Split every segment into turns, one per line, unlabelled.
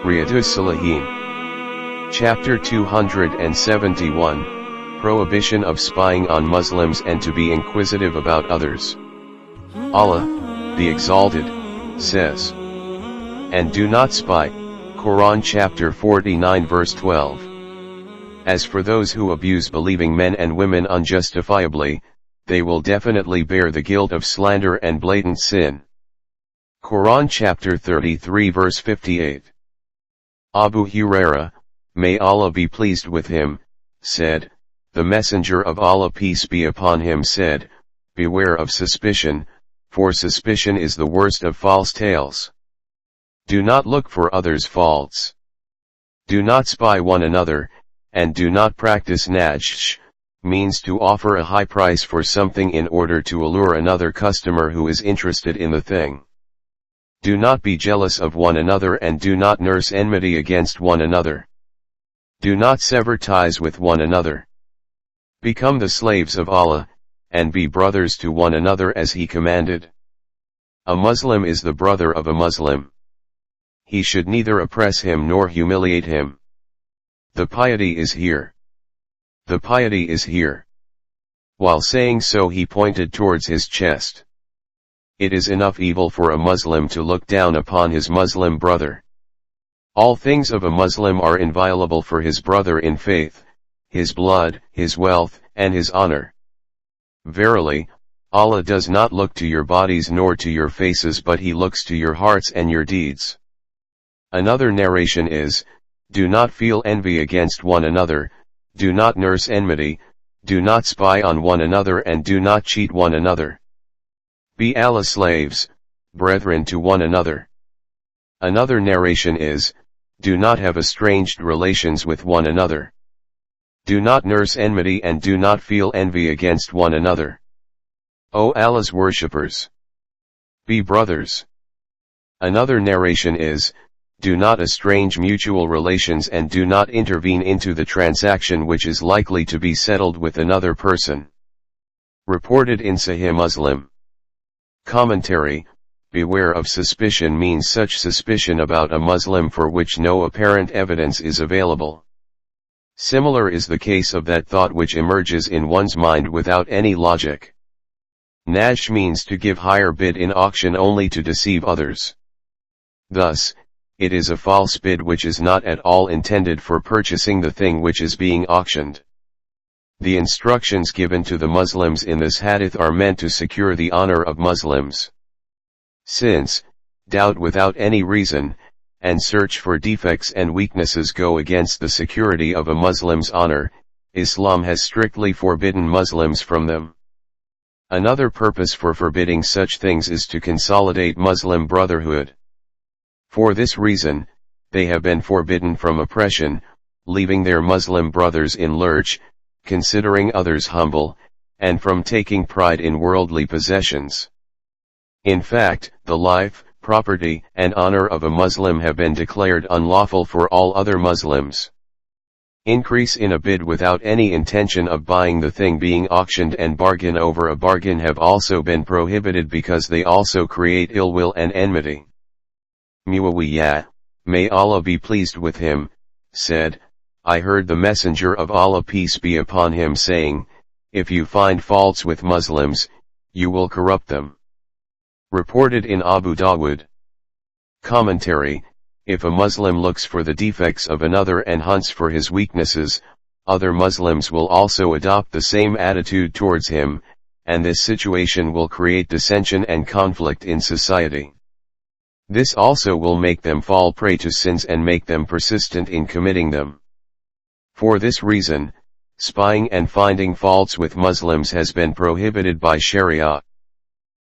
Riyadus Saliheen. Chapter 271, Prohibition of Spying on Muslims and to be inquisitive about others. Allah, the Exalted, says, "And do not spy," Quran chapter 49 verse 12. As for those who abuse believing men and women unjustifiably, they will definitely bear the guilt of slander and blatant sin. Quran chapter 33 verse 58. Abu Huraira, may Allah be pleased with him, said, "The Messenger of Allah peace be upon him said, beware of suspicion, for suspicion is the worst of false tales. Do not look for others' faults. Do not spy one another, and do not practice najsh, means to offer a high price for something in order to allure another customer who is interested in the thing. Do not be jealous of one another and do not nurse enmity against one another. Do not sever ties with one another. Become the slaves of Allah, and be brothers to one another as He commanded. A Muslim is the brother of a Muslim. He should neither oppress him nor humiliate him. The piety is here. The piety is here." While saying so he pointed towards his chest. It is enough evil for a Muslim to look down upon his Muslim brother. All things of a Muslim are inviolable for his brother in faith, his blood, his wealth, and his honor. Verily, Allah does not look to your bodies nor to your faces but He looks to your hearts and your deeds. Another narration is, do not feel envy against one another, do not nurse enmity, do not spy on one another and do not cheat one another. Be Allah's slaves, brethren to one another. Another narration is, do not have estranged relations with one another. Do not nurse enmity and do not feel envy against one another. O Allah's worshippers! Be brothers. Another narration is, do not estrange mutual relations and do not intervene into the transaction which is likely to be settled with another person. Reported in Sahih Muslim. Commentary: beware of suspicion means such suspicion about a Muslim for which no apparent evidence is available. Similar is the case of that thought which emerges in one's mind without any logic. Najsh means to give higher bid in auction only to deceive others. Thus, it is a false bid which is not at all intended for purchasing the thing which is being auctioned. The instructions given to the Muslims in this hadith are meant to secure the honor of Muslims. Since, doubt without any reason, and search for defects and weaknesses go against the security of a Muslim's honor, Islam has strictly forbidden Muslims from them. Another purpose for forbidding such things is to consolidate Muslim brotherhood. For this reason, they have been forbidden from oppression, leaving their Muslim brothers in lurch, considering others humble, and from taking pride in worldly possessions. In fact, the life, property, and honor of a Muslim have been declared unlawful for all other Muslims. Increase in a bid without any intention of buying the thing being auctioned and bargain over a bargain have also been prohibited because they also create ill will and enmity. Muawiyah, may Allah be pleased with him, said, I heard the Messenger of Allah peace be upon him saying, if you find faults with Muslims, you will corrupt them. Reported in Abu Dawud. Commentary: if a Muslim looks for the defects of another and hunts for his weaknesses, other Muslims will also adopt the same attitude towards him, and this situation will create dissension and conflict in society. This also will make them fall prey to sins and make them persistent in committing them. For this reason, spying and finding faults with Muslims has been prohibited by Sharia.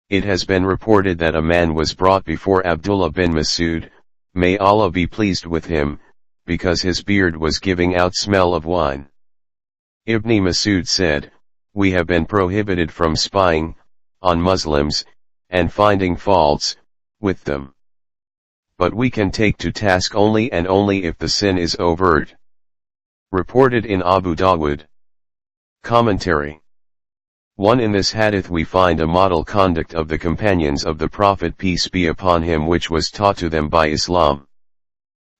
It has been reported that a man was brought before Abdullah bin Masud, may Allah be pleased with him, because his beard was giving out smell of wine. Ibn Masud said, we have been prohibited from spying on Muslims, and finding faults with them. But we can take to task only and only if the sin is overt. Reported in Abu Dawud. Commentary: 1. In this hadith we find a model conduct of the companions of the Prophet peace be upon him which was taught to them by Islam.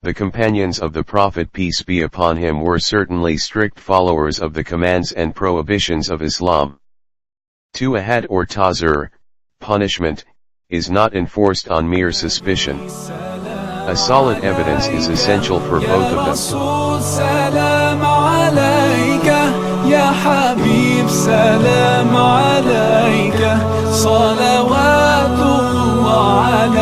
The companions of the Prophet peace be upon him were certainly strict followers of the commands and prohibitions of Islam. To a had or tazir, punishment, is not enforced on mere suspicion. A solid evidence is essential for both of them.
سلام عليك يا حبيب سلام عليك صلوات الله عليك